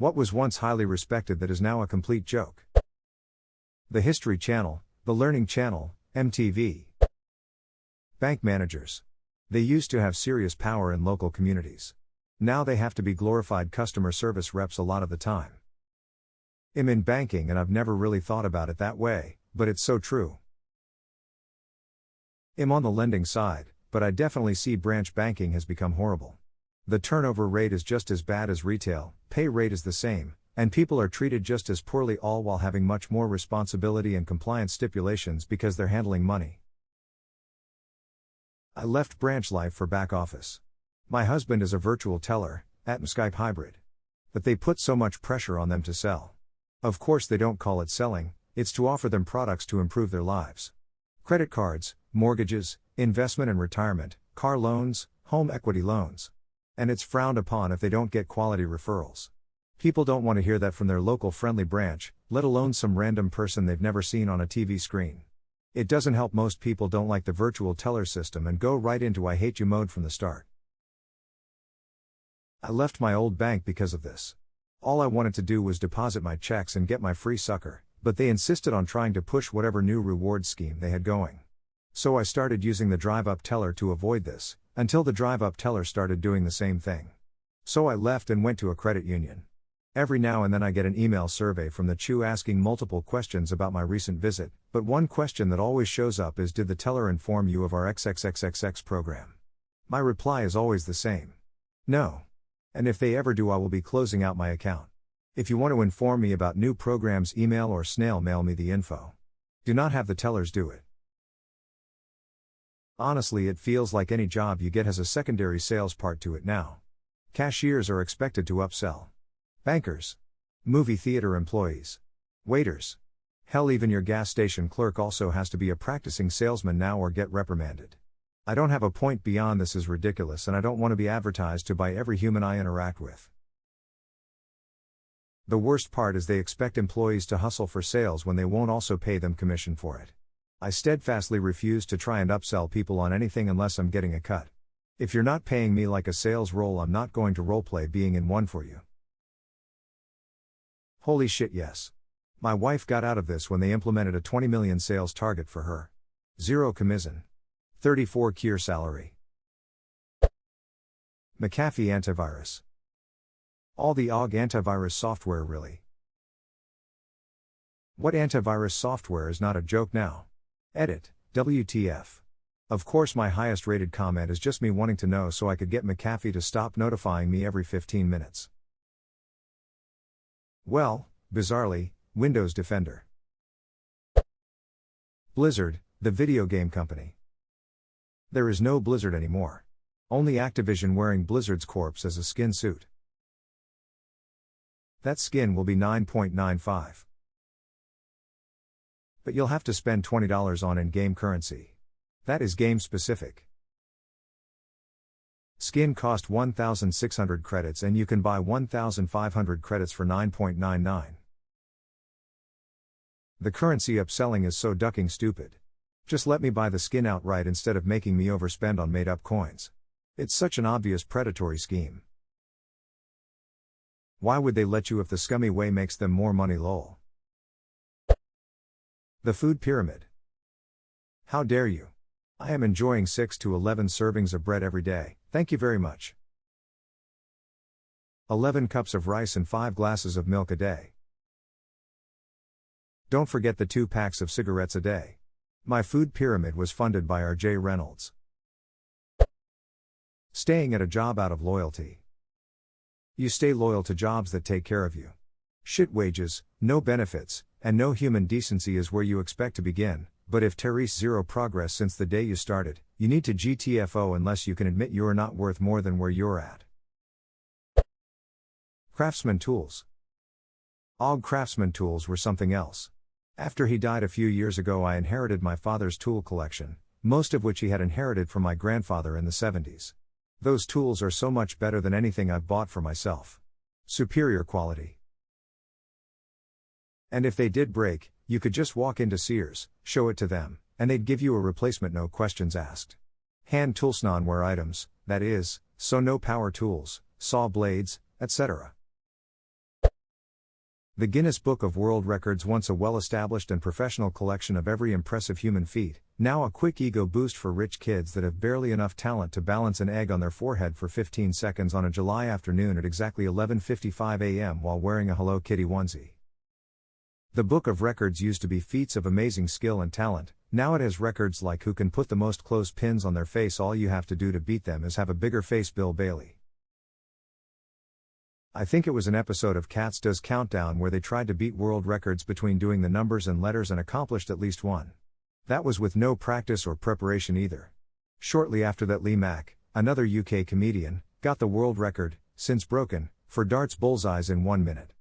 What was once highly respected that is now a complete joke? The History Channel, the Learning Channel, MTV. Bank managers. They used to have serious power in local communities. Now they have to be glorified customer service reps a lot of the time. I'm in banking and I've never really thought about it that way, but it's so true. I'm on the lending side, but I definitely see branch banking has become horrible. The turnover rate is just as bad as retail, pay rate is the same, and people are treated just as poorly, all while having much more responsibility and compliance stipulations because they're handling money. I left branch life for back office. My husband is a virtual teller, at Skype hybrid. But they put so much pressure on them to sell. Of course they don't call it selling, it's to offer them products to improve their lives. Credit cards, mortgages, investment and retirement, car loans, home equity loans. And it's frowned upon if they don't get quality referrals. People don't want to hear that from their local friendly branch, let alone some random person they've never seen on a TV screen. It doesn't help most people don't like the virtual teller system and go right into I hate you mode from the start. I left my old bank because of this. All I wanted to do was deposit my checks and get my free sucker, but they insisted on trying to push whatever new reward scheme they had going. So I started using the drive-up teller to avoid this, until the drive-up teller started doing the same thing. So I left and went to a credit union. Every now and then I get an email survey from the CHU asking multiple questions about my recent visit, but one question that always shows up is, did the teller inform you of our XXXXX program? My reply is always the same. No. And if they ever do, I will be closing out my account. If you want to inform me about new programs, email or snail mail me the info. Do not have the tellers do it. Honestly, it feels like any job you get has a secondary sales part to it now. Cashiers are expected to upsell. Bankers. Movie theater employees. Waiters. Hell, even your gas station clerk also has to be a practicing salesman now or get reprimanded. I don't have a point beyond this is ridiculous, and I don't want to be advertised to by every human I interact with. The worst part is they expect employees to hustle for sales when they won't also pay them commission for it. I steadfastly refuse to try and upsell people on anything unless I'm getting a cut. If you're not paying me like a sales role, I'm not going to roleplay being in one for you. Holy shit, yes. My wife got out of this when they implemented a 20 million sales target for her. 0 commission. 34 year salary. McAfee antivirus. All the OG antivirus software, really. What antivirus software is not a joke now? Edit, WTF. Of course, my highest rated comment is just me wanting to know so I could get McAfee to stop notifying me every 15 minutes. Well, bizarrely, Windows Defender. Blizzard, the video game company. There is no Blizzard anymore. Only Activision wearing Blizzard's corpse as a skin suit. That skin will be $9.95. But you'll have to spend $20 on in-game currency. That is game specific. Skin cost 1,600 credits and you can buy 1,500 credits for $9.99. The currency upselling is so ducking stupid. Just let me buy the skin outright instead of making me overspend on made-up coins. It's such an obvious predatory scheme. Why would they let you if the scummy way makes them more money, lol? The food pyramid. How dare you? I am enjoying 6 to 11 servings of bread every day, thank you very much. 11 cups of rice and 5 glasses of milk a day. Don't forget the 2 packs of cigarettes a day. My food pyramid was funded by R.J. Reynolds. Staying at a job out of loyalty. You stay loyal to jobs that take care of you. Shit wages, no benefits, and no human decency is where you expect to begin, but if Therese zero progress since the day you started, you need to GTFO unless you can admit you're not worth more than where you're at. Craftsman tools. OG Craftsman tools were something else. After he died a few years ago, I inherited my father's tool collection, most of which he had inherited from my grandfather in the 70s. Those tools are so much better than anything I've bought for myself. Superior quality. And if they did break, you could just walk into Sears, show it to them, and they'd give you a replacement, no questions asked. Hand tools, non-wear items, that is, so no power tools, saw blades, etc. The Guinness Book of World Records, once a well-established and professional collection of every impressive human feat, now a quick ego boost for rich kids that have barely enough talent to balance an egg on their forehead for 15 seconds on a July afternoon at exactly 11:55 a.m. while wearing a Hello Kitty onesie. The Book of Records used to be feats of amazing skill and talent. Now it has records like who can put the most clothespins on their face. All you have to do to beat them is have a bigger face. Bill Bailey. I think it was an episode of Cats Does Countdown where they tried to beat world records between doing the numbers and letters and accomplished at least one. That was with no practice or preparation either. Shortly after that, Lee Mack, another UK comedian, got the world record, since broken, for darts bullseyes in 1 minute.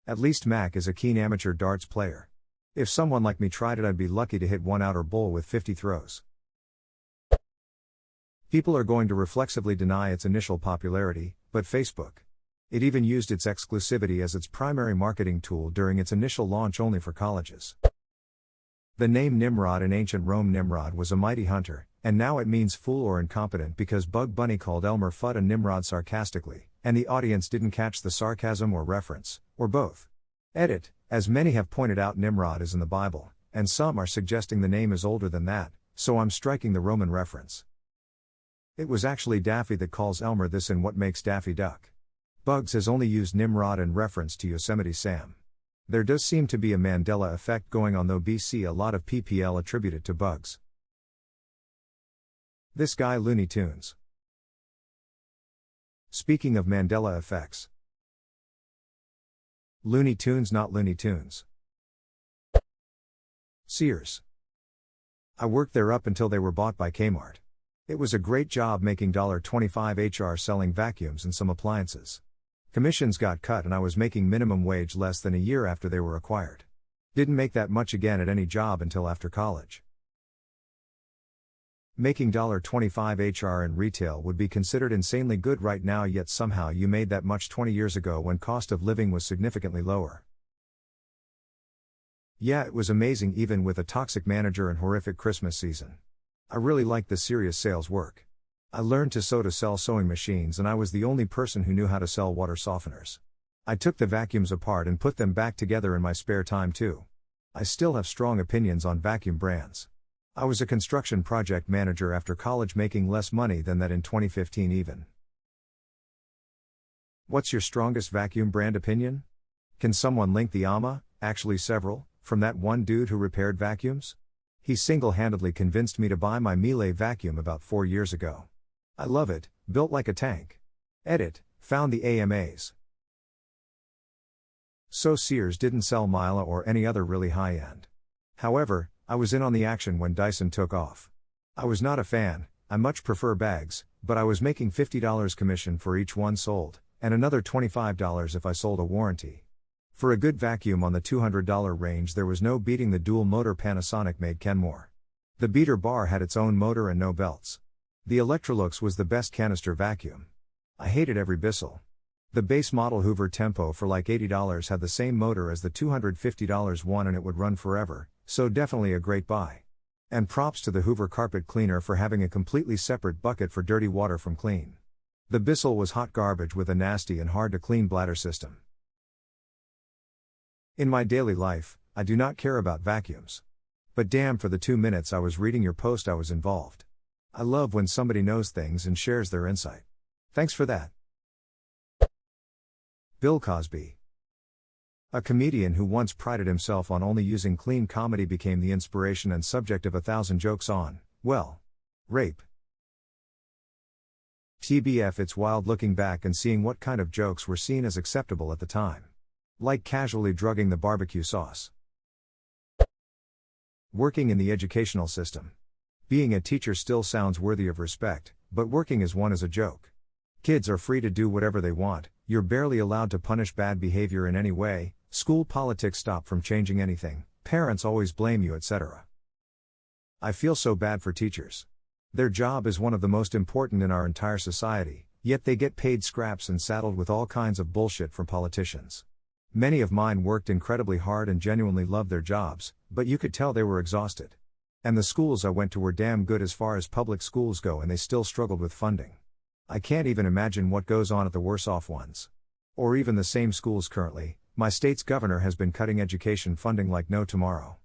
At least Mack is a keen amateur darts player. If someone like me tried it, I'd be lucky to hit one outer bowl with 50 throws. People are going to reflexively deny its initial popularity, but Facebook. It even used its exclusivity as its primary marketing tool during its initial launch only for colleges. The name Nimrod in ancient Rome, Nimrod was a mighty hunter, and now it means fool or incompetent because Bug Bunny called Elmer Fudd a Nimrod sarcastically, and the audience didn't catch the sarcasm or reference, or both. Edit, as many have pointed out, Nimrod is in the Bible, and some are suggesting the name is older than that, so I'm striking the Roman reference. It was actually Daffy that calls Elmer this in What Makes Daffy Duck. Bugs has only used Nimrod in reference to Yosemite Sam. There does seem to be a Mandela effect going on though. BC a lot of PPL attributed to Bugs. This guy Looney Tunes. Speaking of Mandela effects. Looney Tunes, not Looney Tunes. Sears. I worked there up until they were bought by Kmart. It was a great job making $25 HR selling vacuums and some appliances. Commissions got cut and I was making minimum wage less than a year after they were acquired. Didn't make that much again at any job until after college. Making $25 HR in retail would be considered insanely good right now, yet somehow you made that much 20 years ago when cost of living was significantly lower. Yeah, it was amazing even with a toxic manager and horrific Christmas season. I really liked the serious sales work. I learned to sew to sell sewing machines and I was the only person who knew how to sell water softeners. I took the vacuums apart and put them back together in my spare time too. I still have strong opinions on vacuum brands. I was a construction project manager after college making less money than that in 2015 even. What's your strongest vacuum brand opinion? Can someone link the AMA, actually several, from that one dude who repaired vacuums? He single-handedly convinced me to buy my Miele vacuum about 4 years ago. I love it, built like a tank. Edit, found the AMAs. So Sears didn't sell Miele or any other really high-end. However, I was in on the action when Dyson took off. I was not a fan, I much prefer bags, but I was making $50 commission for each one sold, and another $25 if I sold a warranty. For a good vacuum on the $200 range there was no beating the dual-motor Panasonic-made Kenmore. The beater bar had its own motor and no belts. The Electrolux was the best canister vacuum. I hated every Bissell. The base model Hoover Tempo for like $80 had the same motor as the $250 one and it would run forever, so definitely a great buy. And props to the Hoover carpet cleaner for having a completely separate bucket for dirty water from clean. The Bissell was hot garbage with a nasty and hard to clean bladder system. In my daily life, I do not care about vacuums. But damn, for the 2 minutes I was reading your post I was involved. I love when somebody knows things and shares their insight. Thanks for that. Bill Cosby. A comedian who once prided himself on only using clean comedy became the inspiration and subject of 1,000 jokes on, well, rape. TBF, it's wild looking back and seeing what kind of jokes were seen as acceptable at the time. Like casually drugging the barbecue sauce. Working in the educational system. Being a teacher still sounds worthy of respect, but working as one is a joke. Kids are free to do whatever they want, you're barely allowed to punish bad behavior in any way, school politics stop from changing anything, parents always blame you, etc. I feel so bad for teachers. Their job is one of the most important in our entire society, yet they get paid scraps and saddled with all kinds of bullshit from politicians. Many of mine worked incredibly hard and genuinely loved their jobs, but you could tell they were exhausted. And the schools I went to were damn good as far as public schools go and they still struggled with funding. I can't even imagine what goes on at the worse off ones. Or even the same schools currently, my state's governor has been cutting education funding like no tomorrow.